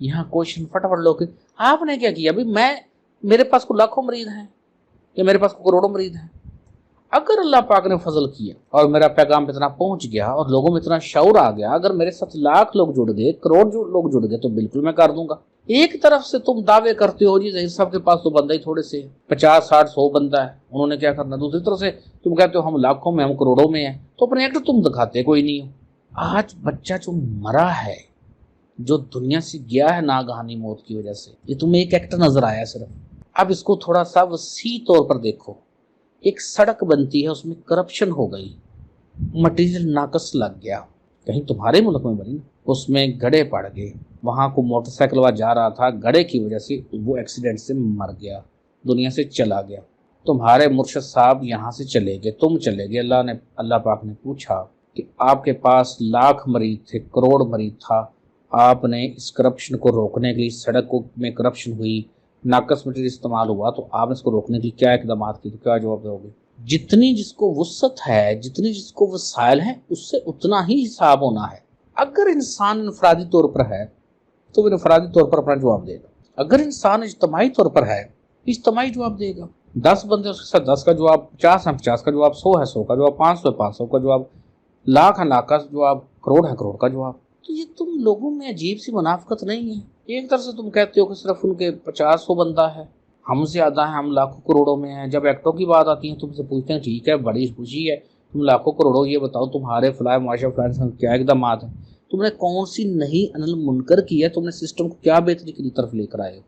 यहाँ क्वेश्चन फटाफट लोग, आपने क्या किया भाई? मेरे पास को लाखों मरीज हैं या मेरे पास को करोड़ों मरीज हैं। अगर अल्लाह पाक ने फजल किया और मेरा पैगाम इतना पहुंच गया और लोगों में इतना शऊर आ गया, अगर मेरे साथ लाख लोग जुड़ गए, करोड़ लोग जुड़ गए, तो बिल्कुल मैं कर दूंगा। एक तरफ से तुम दावे करते हो जी जहीर साहब के पास तो बंदा ही थोड़े से 50 60 100 बंदा है, उन्होंने क्या करना। दूसरी तरफ से तुम कहते हो हम लाखों में, हम करोड़ों में हैं, तो अपने एक्ट तुम दिखाते कोई नहीं हो। आज बच्चा जो मरा है, जो दुनिया से गया है नागहानी मौत की वजह से, ये तुम्हें एक एक्ट नजर आया सिर्फ। अब इसको थोड़ा सा वसी तौर पर देखो। एक सड़क बनती है, उसमें करप्शन हो गई, मटेरियल नाकस लग गया, कहीं तुम्हारे मुल्क में बनी, उसमें गड़े पड़ गए, वहां को मोटरसाइकिल वाला जा रहा था, गड़े की वजह से वो एक्सीडेंट से मर गया, दुनिया से चला गया। तुम्हारे मुर्शिद साहब यहाँ से चले गए, तुम चले गए। अल्लाह पाक ने पूछा कि आपके पास लाख मरीज थे, करोड़ मरीज था, आपने इस करप्शन को रोकने के लिए, सड़कों में करप्शन हुई, नाकस मटेरियल इस्तेमाल हुआ, तो आपने इसको रोकने के लिए क्या इकदाम किए? तो क्या जवाब दोगे? जितनी जिसको वुसअत है, जितनी जिसको वसाइल है, उससे उतना ही हिसाब होना है। अगर इंसान इनफरादी तौर पर है तो वो इनफरादी तौर पर अपना जवाब देगा, अगर इंसान इज्तमाही तौर पर है इज्तमाही जवाब देगा। 10 बंदे उसके साथ 10 का जवाब, 50 है 50 का जवाब, 100 है 100 का जवाब, 500 है 500 का जवाब, लाख है लाख का जवाब, करोड़ है करोड़ का जवाब। तो ये तुम लोगों में अजीब सी मुनाफिकत नहीं है? एक तरफ से तुम कहते हो कि सिर्फ उनके 50-100 बंदा है, हम ज्यादा हैं, हम लाखों करोड़ों में हैं। जब एक्टों की बात आती है तुमसे पूछते हैं ठीक है बड़ी खुशी है तुम लाखों करोड़ों, ये बताओ तुम्हारे फलाए मुआशा फलाए क्या इकदाम है, तुमने कौन सी नहीं अनिल मुनकर की है, तुमने सिस्टम को क्या बेहतरी की तरफ लेकर आए हो?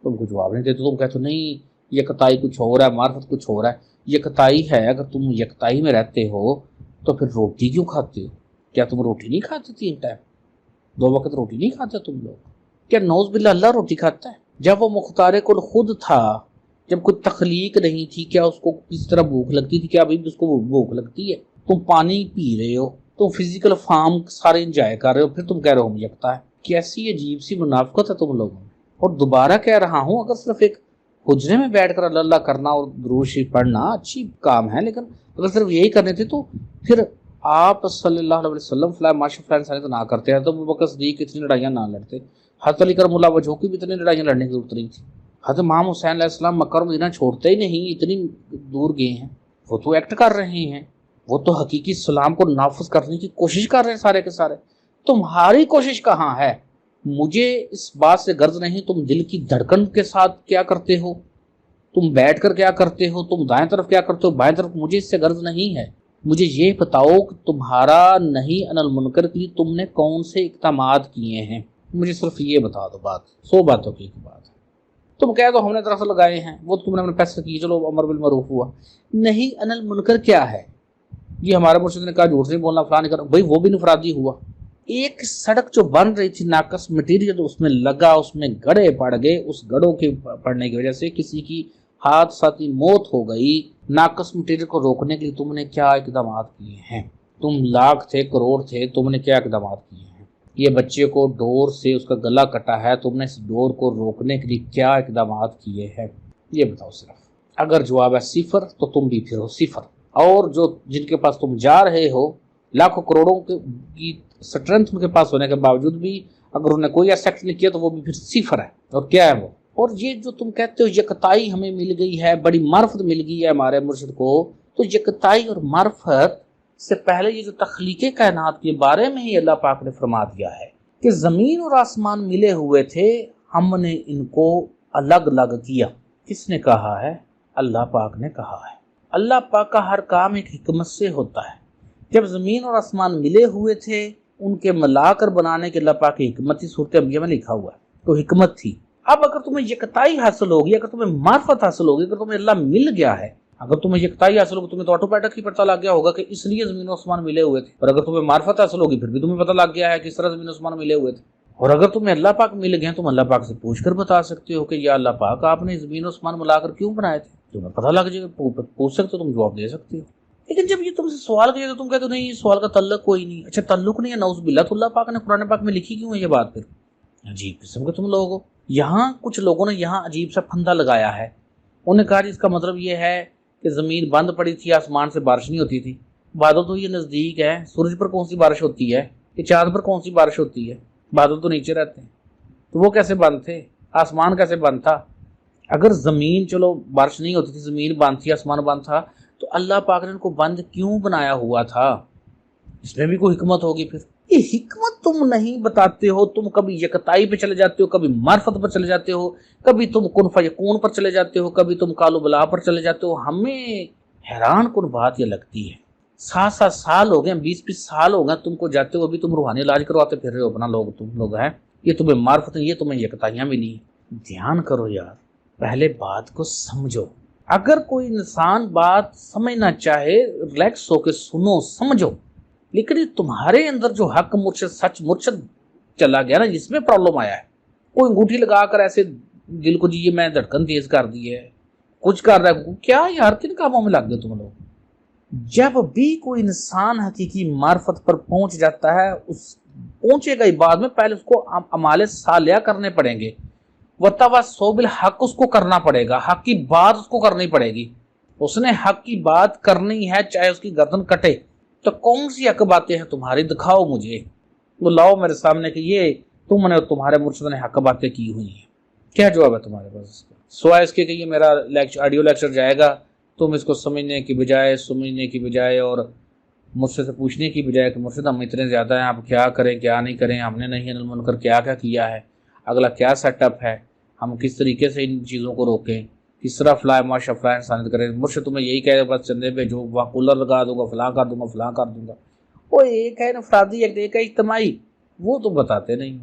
तुमको जवाब नहीं देते, तुम कहते हो नहीं यकताई कुछ हो रहा है, मार्फत कुछ हो रहा है। यकताई है, अगर तुम यकताई में रहते हो तो फिर रोटी क्यों खाते हो? क्या तुम रोटी नहीं खाते 3 टाइम, 2 वक्त रोटी नहीं खाते तुम लोग? क्या नौज बिल्ला अल्लाह रोटी खाता है? जब वो मुख्तारे कुल खुद था, जब कोई तखलीक नहीं थी, क्या उसको किस तरह भूख लगती थी? क्या अभी भी उसको भूख लगती है? तुम पानी पी रहे हो, तुम फिजिकल फार्म सारे इंजॉय कर रहे हो, फिर तुम कह रहे हो हम यकता है। कैसी अजीब सी मुनाफिकत है तुम लोगों में। और दोबारा कह रहा हूँ, अगर सिर्फ एक हुजरे में बैठ कर अल्लाह करना और दुरूद शरीफ पढ़ना अच्छी काम है, लेकिन अगर सिर्फ यही करने थे तो फिर आप सल्लल्लाहु अलैहि वसल्लम फलाह माशा फलाह तो ना करते हैं, तो अबू बकर सिद्दीक इतनी लड़ाइयाँ ना लड़ते, हज़रत अली करमुल्लाह वजह की भी इतनी लड़ाइयाँ लड़ने की जरूरत नहीं थी। हज़रत इमाम हुसैन अलैहिस्सलाम मक्का और मदीना छोड़ते ही नहीं, इतनी दूर गए हैं, वो तो एक्ट कर रहे हैं, वो तो हकीकी इस्लाम को नाफिज करने की कोशिश कर रहे हैं सारे के सारे। तुम्हारी कोशिश कहाँ है? मुझे इस बात से गर्ज नहीं तुम दिल की धड़कन के साथ क्या करते हो, तुम बैठ कर क्या करते हो, तुम दाएं तरफ क्या करते हो, बाएं तरफ, मुझे इससे गर्ज नहीं है। मुझे ये बताओ कि तुम्हारा नहीं अनिल मुनकर की तुमने कौन से इक़दामात किए हैं, मुझे सिर्फ ये बता दो। बात 100 बातों की बात है। तुम कह दो हमने तरफ लगाए हैं, वो तुमने अपने पैसे किए, चलो अमर बिल मरूफ हुआ। नहीं अनिल मुनकर क्या है? ये हमारे मुर्शिद ने कहा झूठ नहीं बोलना, फलां नहीं करना, भाई वो भी इनफरादी हुआ। एक सड़क जो बन रही थी, नाकस मटेरियल उसमें लगा, उसमें गड़े पड़ गए, उस गड़ों के पड़ने की वजह से किसी की हादसाती मौत हो गई। नाकस मटेरियल को रोकने के लिए तुमने क्या इकदाम किए हैं? तुम लाख थे करोड़ थे, तुमने क्या इकदाम किए हैं? ये बच्चे को डोर से उसका गला कटा है, तुमने इस डोर को रोकने के लिए क्या इकदाम किए हैं? ये बताओ सिर्फ। अगर जवाब है सिफर तो तुम भी फिर हो सिफर, और जो जिनके पास तुम जा रहे हो लाखों करोड़ों की स्ट्रेंथ उनके पास होने के बावजूद भी अगर उन्हें कोई ऐसा एक्ट नहीं किया तो वो भी फिर सिफर है। और क्या है वो? और ये जो तुम कहते हो यकताई हमें मिल गई है, बड़ी मार्फत मिल गई है हमारे मुर्शिद को, तो यकताई और मार्फत से पहले ये जो तख्लीके कायनात के बारे में ही अल्लाह पाक ने फरमा दिया है कि जमीन और आसमान मिले हुए थे, हमने इनको अलग अलग किया। किसने कहा है? अल्लाह पाक ने कहा है। अल्लाह पाक का हर काम एक हिकमत से होता है। जब ज़मीन और आसमान मिले हुए थे, उनके मिलाकर बनाने के अल्लाह पाक की हिकमत ही सूरत अंबिया में लिखा हुआ है, तो हिकमत थी। अब अगर तुम्हें यकताई हासिल होगी, अगर तुम्हें मार्फत हासिल होगी, अगर तुम्हें अल्लाह मिल गया है, अगर तुम्हें यकताई हासिल होगी, तुम्हें तो ऑटोमेटिक ही पता लग गया होगा कि इसलिए ज़मीन और आसमान मिले हुए थे। और अगर तुम्हें मार्फत हासिल होगी फिर भी तुम्हें पता लग गया है कि इस तरह ज़मीन और आसमान मिले हुए थे। और अगर तुम्हें अल्लाह पाक मिल गए तुम अल्लाह पाक से पूछ कर बता सकते हो कि या अल्लाह पाक आपने ज़मीन और आसमान मिलाकर क्यों बनाए थे, तुम्हें पता लग जाएगा, पूछ सकते हो, तुम जवाब दे सकते हो। लेकिन जब ये तुमसे सवाल किया तो तुम कहते हो नहीं इस सवाल का तल्लुक कोई नहीं। अच्छा तल्लुक नहीं है, नौज़ बिल्लाह, तो अल्लाह पाक ने कुरान पाक में लिखी क्यों है ये बात? फिर अजीब किस्म के तुम लोग हो। यहाँ कुछ लोगों ने यहाँ अजीब सा फंदा लगाया है, उन्हें कहा इसका मतलब ये है कि ज़मीन बंद पड़ी थी, आसमान से बारिश नहीं होती थी। बादल तो ये नज़दीक है, सूरज पर कौन सी बारिश होती है, कि चाँद पर कौन सी बारिश होती है? बादल तो नीचे रहते हैं। تو وہ کیسے بند تھے؟ آسمان کیسے بند تھا؟ اگر زمین، چلو بارش نہیں ہوتی تھی، زمین بند تھی، آسمان بند تھا، تو اللہ پاک نے ان کو بند کیوں بنایا ہوا تھا؟ اس میں بھی کوئی حکمت ہوگی۔ پھر یہ حکمت تم نہیں بتاتے ہو، تم کبھی یکتائی پہ چلے جاتے ہو، کبھی معرفت پر چلے جاتے ہو، کبھی تم کن فیکون پر چلے جاتے ہو، کبھی تم کالو بلا پر چلے جاتے ہو۔ ہمیں حیران کن بات یہ لگتی ہے، 7 سال ہو گئے، 20 سال ہو گئے تم کو جاتے ہو، ابھی تم روحانی علاج کرواتے پھر رہے ہو اپنا، لوگ تم لوگ ہیں، یہ تمہیں معرفت ہے، یہ تمہیں یکتائیاں ملی ہیں۔ دھیان کرو یار، پہلے بات کو سمجھو۔ اگر کوئی انسان بات سمجھنا چاہے، ریلیکس ہو کے سنو، سمجھو، لیکن یہ تمہارے اندر جو حق مرشد، سچ مرشد چلا گیا نا، جس میں پرابلم آیا ہے، کوئی انگوٹھی لگا کر ایسے دل کو جی میں دھڑکن تیز کر دی ہے، کچھ کر رہا ہے، کیا یار کن کاموں میں لگ گئے تم لوگ؟ جب بھی کوئی انسان حقیقی معرفت پر پہنچ جاتا ہے، اس پہنچے گا ہی بعد میں، پہلے اس کو اعمال صالحہ کرنے پڑیں گے، وتواصوا بالحق اس کو کرنا پڑے گا، حق کی بات اس کو کرنی پڑے گی۔ اس نے حق کی بات کرنی ہے، چاہے اس کی گردن کٹے۔ تو کون سی حق باتیں ہیں تمہاری؟ دکھاؤ مجھے، وہ لاؤ میرے سامنے کہ یہ تم نے اور تمہارے مرشد نے حق باتیں کی ہوئی ہیں۔ کیا جواب ہے تمہارے پاس اس کا؟ سوائے اس کے کہ یہ میرا آڈیو لیکچر جائے گا، تم اس کو سمجھنے کی بجائے اور مجھ سے پوچھنے کی بجائے کہ مرشد ہم اتنے زیادہ ہیں، آپ کیا کریں کیا نہیں کریں، ہم نے نہیں علم کر کیا کیا ہے، اگلا کیا سیٹ اپ ہے، ہم کس طریقے سے ان چیزوں کو روکیں، کس طرح فلاح معاش افلاح انسانیت کریں۔ مرشد تمہیں یہی کہے بس چندے پہ جو وہاں کولر لگا دوں گا، فلاں کر دوں گا، فلاں کر دوں گا۔ وہ ایک ہے انفرادی، ایک ہے اجتماعی، وہ تو بتاتے نہیں۔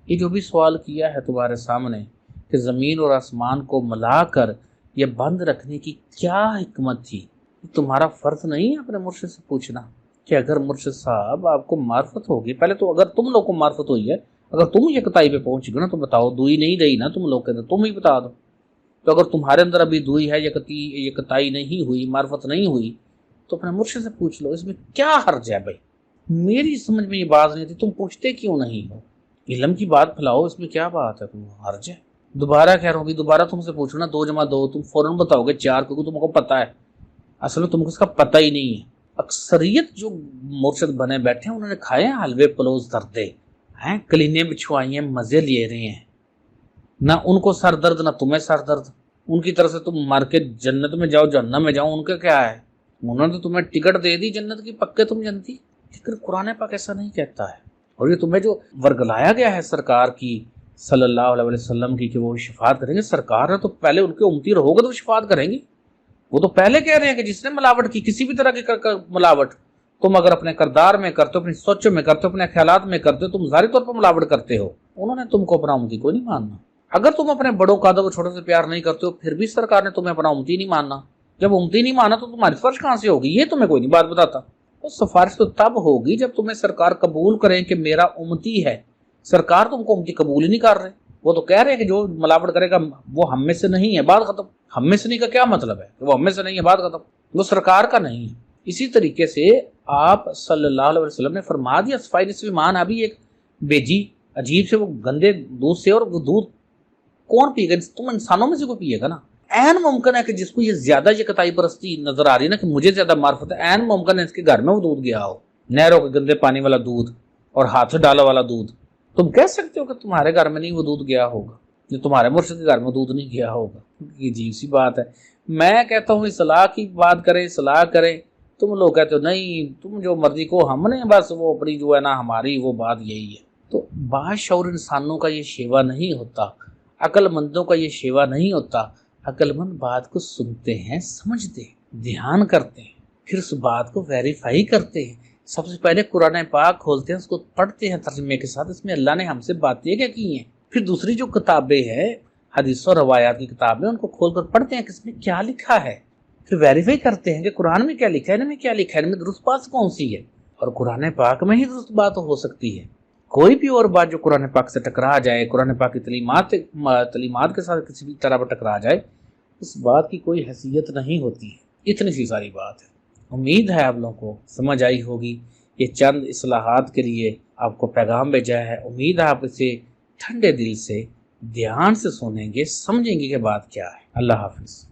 یہ جو بھی سوال کیا ہے تمہارے سامنے کہ زمین اور آسمان کو ملا کر یہ بند رکھنے کی کیا حکمت تھی، تمہارا فرض نہیں ہے اپنے مرشد سے پوچھنا کہ اگر مرشد صاحب آپ کو معرفت ہوگی، پہلے تو اگر تم لوگ کو معرفت ہوئی ہے، اگر تم یکتائی پہ پہنچ گئے نا تو بتاؤ، دوئی نہیں رہی نا تم لوگ کے اندر، تم ہی بتا دو۔ تو اگر تمہارے اندر ابھی دوئی ہے، یکتائی نہیں ہوئی، معرفت نہیں ہوئی، تو اپنے مرشد سے پوچھ لو، اس میں کیا حرج ہے بھائی؟ میری سمجھ میں یہ بات نہیں تھی، تم پوچھتے کیوں نہیں ہو؟ علم کی بات پھیلاؤ، اس میں کیا بات ہے، تم حرج ہے؟ دوبارہ خیر ہوگی، دوبارہ تم سے پوچھو نا، 2 + 2 تم فوراً بتاؤ گے 4، کیونکہ تم کو پتہ ہے، اصل میں تم کو اس کا پتہ ہی نہیں ہے۔ اکثریت جو مرشد بنے بیٹھے ہیں، انہوں نے کھائے ہیں حلوے پلوز دردے، ہیں کلینے بچھوائی ہیں، مزے لے رہے ہیں، نہ ان کو سر درد نہ تمہیں سر درد۔ ان کی طرف سے تم مار کے جنت میں جاؤ، جہنم میں جاؤ، ان کا کیا ہے؟ انہوں نے تو تمہیں ٹکٹ دے دی جنت کی، پکے تم جنتی۔ لیکن قرآن پاک ایسا نہیں کہتا ہے، اور یہ تمہیں جو ورگلایا گیا ہے سرکار کی صلی اللہ علیہ وسلم کی کہ وہ شفاعت کریں گے، سرکار ہے تو پہلے ان کے امتی رہو گے تو شفاعت کریں گے۔ وہ تو پہلے کہہ رہے ہیں کہ جس نے ملاوٹ کی، کسی بھی طرح کی ملاوٹ، تم اگر اپنے کردار میں کرتے ہو، اپنی سوچوں میں کرتے ہو، اپنے خیالات میں کرتے ہو، تم ظاہری طور پر ملاوٹ کرتے ہو، انہوں نے تم کو اپنا امتی کوئی نہیں ماننا۔ اگر تم اپنے بڑوں کا ادب اور چھوٹوں سے پیار نہیں کرتے ہو، پھر بھی سرکار نے تمہیں اپنا امتی نہیں ماننا۔ جب امتی نہیں مانا تو تمہاری سفارش کہاں سے ہوگی؟ یہ تمہیں کوئی نہیں بات بتاتا۔ وہ سفارش تو تب ہوگی جب تمہیں سرکار قبول کریں کہ میرا امتی ہے۔ سرکار تم کو امتی قبول ہی نہیں کر رہے، وہ تو کہہ رہے ہیں کہ جو ملاوٹ کرے گا وہ ہم میں سے نہیں ہے، بات ختم۔ ہم میں سے نہیں کا کیا مطلب ہے؟ وہ ہم میں سے نہیں ہے، بات ختم، وہ سرکار کا نہیں ہے۔ اسی طریقے سے آپ صلی اللہ علیہ وسلم نے فرما دیا، صفائی نصف ایمان ابھی ایک بیجی عجیب سے وہ گندے دودھ سے، اور وہ دودھ کون پیے گا؟ تم انسانوں میں سے کوئی پیے گا نا؟ عین ممکن ہے کہ جس کو یہ زیادہ یکتائی پرستی نظر آ رہی ہے نا کہ مجھے زیادہ معرفت ہے، عین ممکن ہے اس کے گھر میں وہ دودھ گیا ہو، نہروں کے گندے پانی والا دودھ اور ہاتھ سے ڈالا والا دودھ۔ تم کہہ سکتے ہو کہ تمہارے گھر میں نہیں وہ دودھ گیا ہوگا، جو تمہارے مرشد کے گھر میں دودھ نہیں گیا ہوگا؟ یہ عجیب سی بات ہے۔ میں کہتا ہوں اصلاح کی بات کریں، اصلاح کریں، تم لوگ کہتے ہو نہیں تم جو مرضی کو، ہم نے بس وہ اپنی جو ہے نا ہماری وہ بات یہی ہے۔ تو باشعور انسانوں کا یہ شیوا نہیں ہوتا، عقل مندوں کا یہ شیوا نہیں ہوتا۔ عقل مند بات کو سنتے ہیں، سمجھتے ہیں، دھیان کرتے ہیں، پھر اس بات کو ویریفائی کرتے ہیں۔ سب سے پہلے قرآن پاک کھولتے ہیں، اس کو پڑھتے ہیں ترجمے کے ساتھ، اس میں اللہ نے ہم سے باتیں کیا کی ہیں۔ پھر دوسری جو کتابیں ہیں، حدیث و روایات کی کتابیں، ان کو کھول کر پڑھتے ہیں کہ اس میں کیا لکھا ہے، پھر ویریفائی کرتے ہیں کہ قرآن میں کیا لکھا ہے، ان میں کیا لکھا ہے، ان میں درست بات کون سی ہے۔ اور قرآن پاک میں ہی درست بات ہو سکتی ہے۔ کوئی بھی اور بات جو قرآن پاک سے ٹکرا جائے، قرآن پاک کی تعلیمات کے ساتھ کسی بھی طرح پر ٹکرا جائے، اس بات کی کوئی حیثیت نہیں ہوتی ہے۔ اتنی سی ساری بات ہے۔ امید ہے آپ لوگوں کو سمجھ آئی ہوگی۔ یہ چند اصلاحات کے لیے آپ کو پیغام بھیجا ہے، امید ہے آپ اسے ٹھنڈے دل سے دھیان سے سنیں گے، سمجھیں گے کہ بات کیا ہے۔ اللہ حافظ۔